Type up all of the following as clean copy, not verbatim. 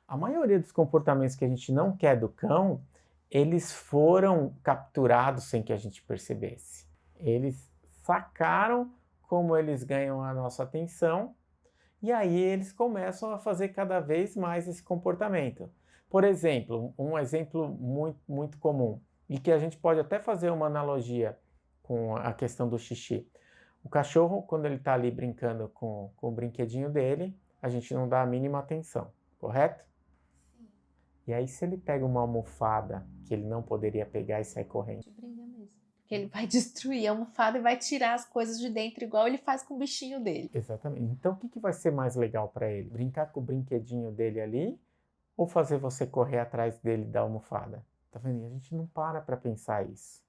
A maioria dos comportamentos que a gente não quer do cão, eles foram capturados sem que a gente percebesse. Eles sacaram como eles ganham a nossa atenção e aí eles começam a fazer cada vez mais esse comportamento. Por exemplo, um exemplo muito comum e que a gente pode até fazer uma analogia com a questão do xixi. O cachorro, quando ele está ali brincando com o brinquedinho dele, a gente não dá a mínima atenção, correto? Sim. E aí, se ele pega uma almofada que ele não poderia pegar e sai correndo? De briga mesmo. Porque ele vai destruir a almofada e vai tirar as coisas de dentro, igual ele faz com o bichinho dele. Exatamente. Então, o que vai ser mais legal para ele? Brincar com o brinquedinho dele ali ou fazer você correr atrás dele da almofada? Tá vendo? E a gente não para pensar isso.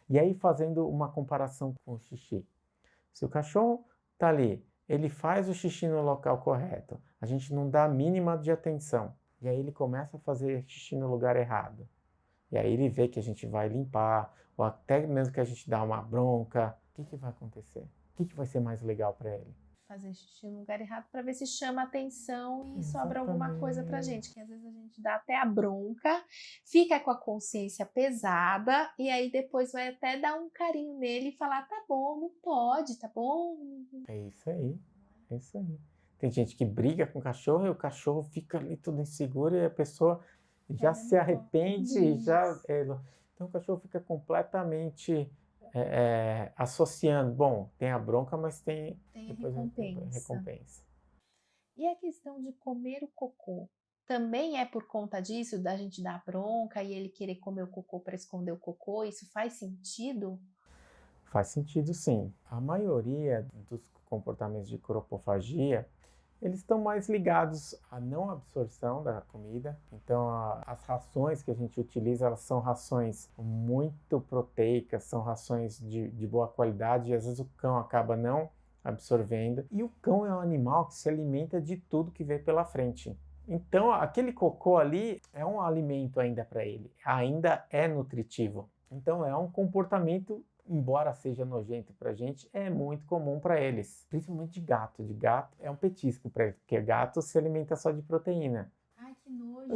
E aí, fazendo uma comparação com o xixi. Se o cachorro tá ali, ele faz o xixi no local correto, a gente não dá a mínima de atenção. E aí ele começa a fazer xixi no lugar errado. E aí ele vê que a gente vai limpar, ou até mesmo que a gente dá uma bronca. O que vai acontecer? O que vai ser mais legal para ele? Fazer xixi no lugar errado para ver se chama atenção e sobra alguma coisa pra gente, que às vezes a gente dá até a bronca, fica com a consciência pesada e aí depois vai até dar um carinho nele e falar, tá bom, não pode, tá bom? É isso aí, é isso aí. Tem gente que briga com o cachorro e o cachorro fica ali tudo inseguro e a pessoa já se arrepende, então o cachorro fica completamente associando. Bom, tem a bronca, mas tem depois a recompensa. E a questão de comer o cocô? Também é por conta disso, da gente dar bronca e ele querer comer o cocô para esconder o cocô? Isso faz sentido? Faz sentido, sim. A maioria dos comportamentos de coprofagia, eles estão mais ligados à não absorção da comida. Então, as rações que a gente utiliza, elas são rações muito proteicas, são rações de boa qualidade e às vezes o cão acaba não absorvendo. E o cão é um animal que se alimenta de tudo que vem pela frente. Então, aquele cocô ali é um alimento ainda para ele, ainda é nutritivo. Então, é um comportamento, embora seja nojento para a gente, é muito comum para eles, principalmente de gato. De gato é um petisco para eles, porque gato se alimenta só de proteína. Ai, que nojo!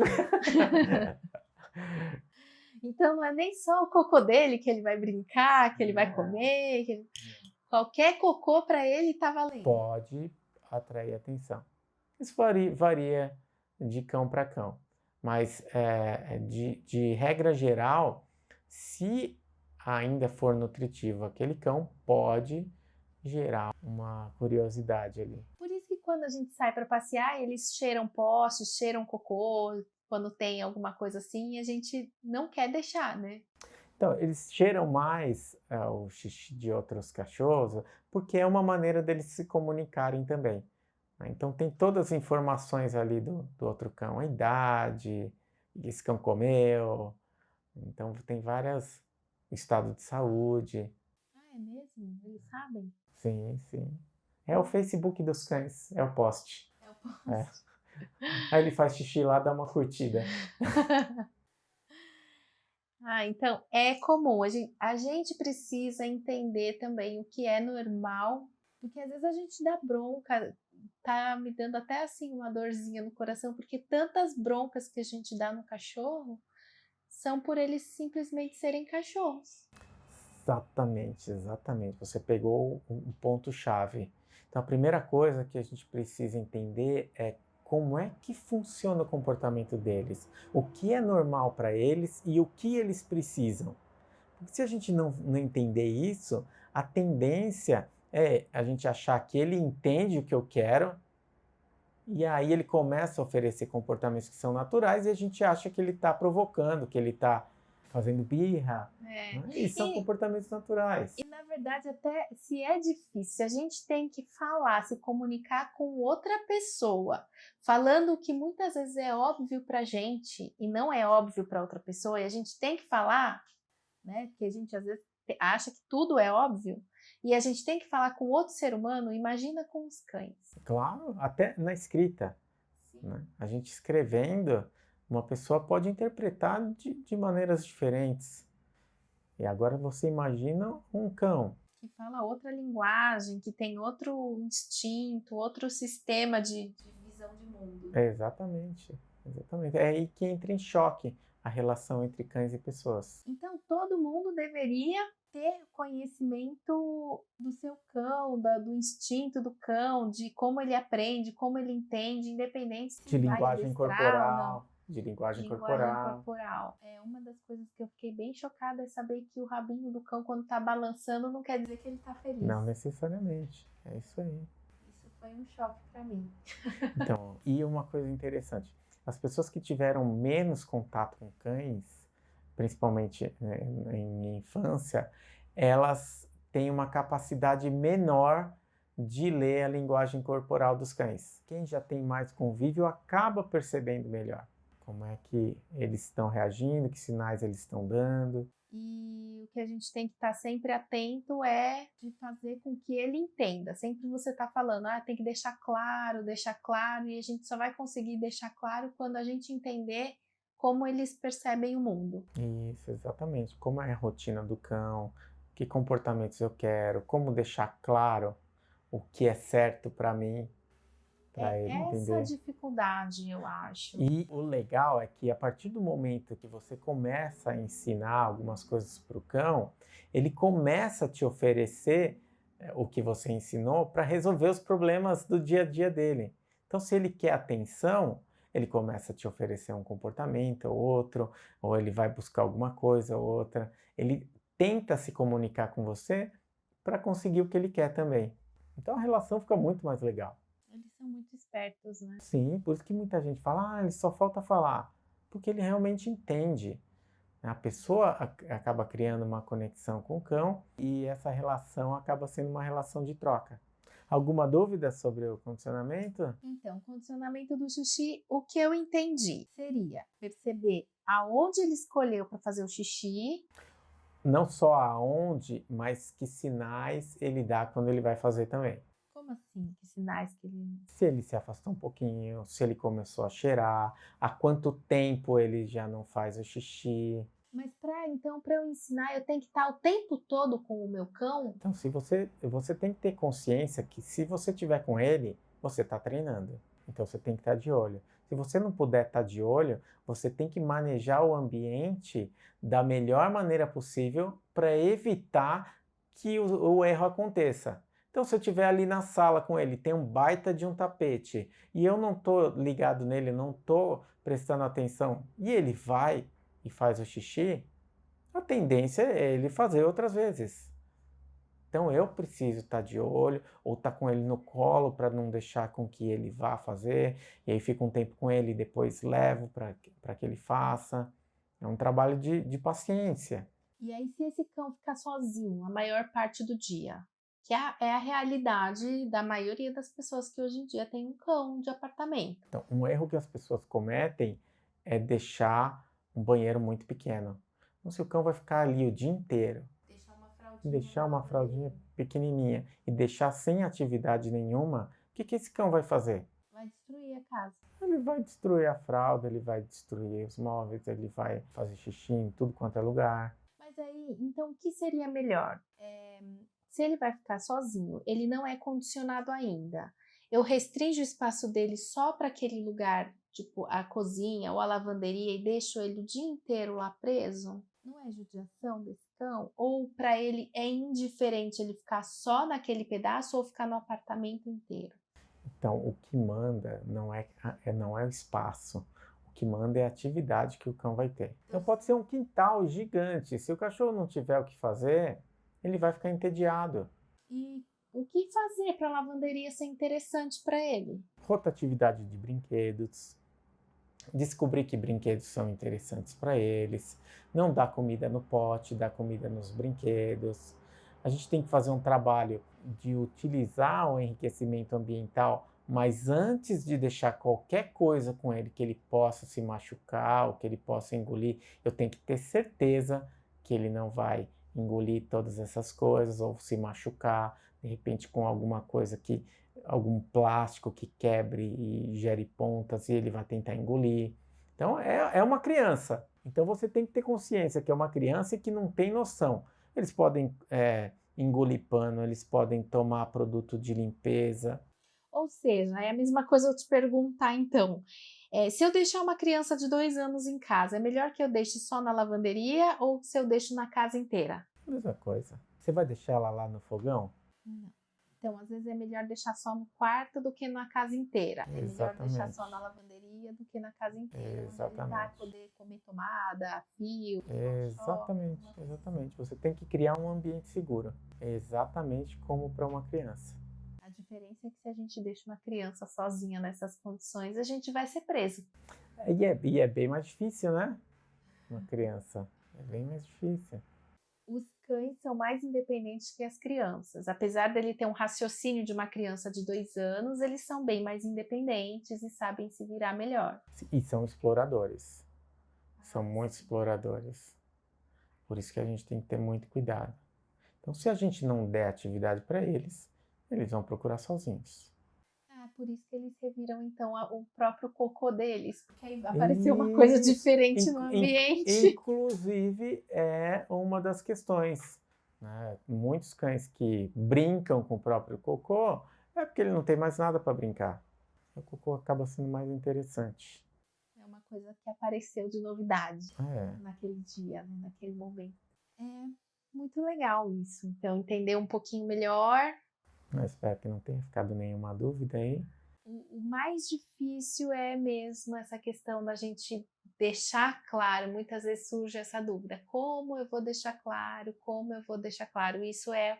Então não é nem só o cocô dele que ele vai brincar, que ele vai comer, qualquer cocô para ele tá valendo. Pode atrair atenção. Isso varia de cão para cão, mas de regra geral, se ainda for nutritivo aquele cão, pode gerar uma curiosidade ali. Por isso que quando a gente sai para passear, eles cheiram postes, cheiram cocô, quando tem alguma coisa assim, a gente não quer deixar, né? Então, eles cheiram mais o xixi de outros cachorros, porque é uma maneira deles se comunicarem também, né? Então, tem todas as informações ali do outro cão, a idade, que esse cão comeu, então tem vários estados de saúde. Ah, é mesmo? Eles sabem? Sim, sim. É o Facebook dos cães, é o post. É o poste. É. Aí ele faz xixi lá, dá uma curtida. Ah, então é comum. A gente precisa entender também o que é normal, porque às vezes a gente dá bronca, tá me dando até assim uma dorzinha no coração, porque tantas broncas que a gente dá no cachorro são por eles simplesmente serem cachorros. Exatamente, exatamente. Você pegou um ponto-chave. Então, a primeira coisa que a gente precisa entender é como é que funciona o comportamento deles, o que é normal para eles e o que eles precisam. Porque se a gente não entender isso, a tendência é a gente achar que ele entende o que eu quero e aí ele começa a oferecer comportamentos que são naturais e a gente acha que ele está provocando, que ele está fazendo birra, É. né? E são comportamentos naturais. E na verdade, até se é difícil, a gente tem que falar, se comunicar com outra pessoa, falando o que muitas vezes é óbvio pra gente e não é óbvio para outra pessoa, e a gente tem que falar, né? Porque a gente às vezes acha que tudo é óbvio, e a gente tem que falar com outro ser humano, imagina com os cães. Claro, até na escrita, né? A gente escrevendo, uma pessoa pode interpretar de maneiras diferentes. E agora você imagina um cão. Que fala outra linguagem, que tem outro instinto, outro sistema de visão de mundo. Exatamente. Exatamente. É aí que entra em choque a relação entre cães e pessoas. Então, todo mundo deveria ter conhecimento do seu cão, do instinto do cão, de como ele aprende, como ele entende, independente se De vai linguagem adestrar ou não. corporal, de linguagem Linguagem corporal. corporal. É uma das coisas que eu fiquei bem chocada é saber que o rabinho do cão, quando tá balançando, não quer dizer que ele tá feliz. Não necessariamente. É isso aí. Isso foi um choque para mim. Então, e uma coisa interessante, as pessoas que tiveram menos contato com cães, principalmente em infância, elas têm uma capacidade menor de ler a linguagem corporal dos cães. Quem já tem mais convívio acaba percebendo melhor como é que eles estão reagindo, que sinais eles estão dando. E o que a gente tem que estar sempre atento é de fazer com que ele entenda. Sempre você está falando, tem que deixar claro, e a gente só vai conseguir deixar claro quando a gente entender como eles percebem o mundo. Isso, exatamente. Como é a rotina do cão, que comportamentos eu quero, como deixar claro o que é certo para mim, para ele Essa entender. dificuldade, eu acho. E o legal é que a partir do momento que você começa a ensinar algumas coisas para o cão, ele começa a te oferecer o que você ensinou para resolver os problemas do dia a dia dele. Então, se ele quer atenção, ele começa a te oferecer um comportamento ou outro, ou ele vai buscar alguma coisa ou outra. Ele tenta se comunicar com você para conseguir o que ele quer também. Então, a relação fica muito mais legal. Eles são muito espertos, né? Sim, por isso que muita gente fala, ele só falta falar, porque ele realmente entende. A pessoa acaba criando uma conexão com o cão e essa relação acaba sendo uma relação de troca. Alguma dúvida sobre o condicionamento? Então, condicionamento do xixi, o que eu entendi seria perceber aonde ele escolheu para fazer o xixi. Não só aonde, mas que sinais ele dá quando ele vai fazer também. Como assim? Que sinais que ele... Se ele se afastou um pouquinho, se ele começou a cheirar, há quanto tempo ele já não faz o xixi. Mas para eu ensinar, eu tenho que estar o tempo todo com o meu cão? Então, se você tem que ter consciência que se você estiver com ele, você está treinando. Então, você tem que estar de olho. Se você não puder estar de olho, você tem que manejar o ambiente da melhor maneira possível para evitar que o erro aconteça. Então, se eu estiver ali na sala com ele, tem um baita de um tapete e eu não estou ligado nele, não estou prestando atenção e ele vai e faz o xixi, a tendência é ele fazer outras vezes. Então eu preciso estar de olho ou estar com ele no colo para não deixar com que ele vá fazer, e aí fico um tempo com ele e depois levo para que ele faça. É um trabalho de paciência. E aí, se esse cão ficar sozinho a maior parte do dia, que é a realidade da maioria das pessoas que hoje em dia tem um cão de apartamento. Então, um erro que as pessoas cometem é deixar um banheiro muito pequeno. Então, se o cão vai ficar ali o dia inteiro, deixar uma fraldinha pequenininha e deixar sem atividade nenhuma, o que esse cão vai fazer? Vai destruir a casa. Ele vai destruir a fralda, ele vai destruir os móveis, ele vai fazer xixi em tudo quanto é lugar. Mas aí, então, o que seria melhor? Se ele vai ficar sozinho, ele não é condicionado ainda. Eu restringo o espaço dele só para aquele lugar, tipo a cozinha ou a lavanderia, e deixo ele o dia inteiro lá preso? Não é judiação desse cão? Ou para ele é indiferente ele ficar só naquele pedaço ou ficar no apartamento inteiro? Então, o que manda não é o espaço. O que manda é a atividade que o cão vai ter. Então, pode ser um quintal gigante. Se o cachorro não tiver o que fazer, ele vai ficar entediado. E o que fazer para a lavanderia ser interessante para ele? Rotatividade de brinquedos. Descobrir que brinquedos são interessantes para eles. Não dar comida no pote, dar comida nos brinquedos. A gente tem que fazer um trabalho de utilizar o enriquecimento ambiental, mas antes de deixar qualquer coisa com ele que ele possa se machucar ou que ele possa engolir, eu tenho que ter certeza que ele não vai engolir todas essas coisas ou se machucar, de repente com alguma coisa que algum plástico que quebre e gere pontas e ele vai tentar engolir. Então é uma criança. Então você tem que ter consciência que é uma criança e que não tem noção. Eles podem engolir pano, eles podem tomar produto de limpeza. Ou seja, é a mesma coisa eu te perguntar então. Se eu deixar uma criança de 2 anos em casa, é melhor que eu deixe só na lavanderia ou se eu deixo na casa inteira? Mesma coisa. Você vai deixar ela lá no fogão? Não. Então, às vezes é melhor deixar só no quarto do que na casa inteira. É melhor deixar Exatamente. só na lavanderia do que na casa inteira, onde ele vai Exatamente. poder comer tomada, fio, Exatamente, exatamente. Você tem que criar um ambiente seguro. Exatamente como para uma criança. A diferença é que se a gente deixa uma criança sozinha nessas condições, a gente vai ser preso. E é bem mais difícil, né? Uma criança. É bem mais difícil. Os cães são mais independentes que as crianças. Apesar dele ter um raciocínio de uma criança de 2 anos, eles são bem mais independentes e sabem se virar melhor. E são exploradores. São muito exploradores. Por isso que a gente tem que ter muito cuidado. Então, se a gente não der atividade para eles, eles vão procurar sozinhos. Por isso que eles reviram então o próprio cocô deles, porque aí apareceu uma coisa diferente no ambiente. Inclusive, é uma das questões, né? Muitos cães que brincam com o próprio cocô é porque ele não tem mais nada para brincar. O cocô acaba sendo mais interessante. É uma coisa que apareceu de novidade É. naquele dia, né? Naquele momento. É muito legal isso. Então, entender um pouquinho melhor. Eu espero que não tenha ficado nenhuma dúvida aí. O mais difícil é mesmo essa questão da gente deixar claro. Muitas vezes surge essa dúvida: como eu vou deixar claro? Como eu vou deixar claro? Isso é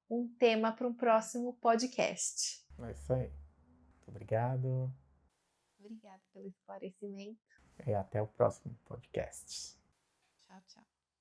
um tema para um próximo podcast. É isso aí. Muito obrigado. Obrigada pelo esclarecimento. E até o próximo podcast. Tchau, tchau.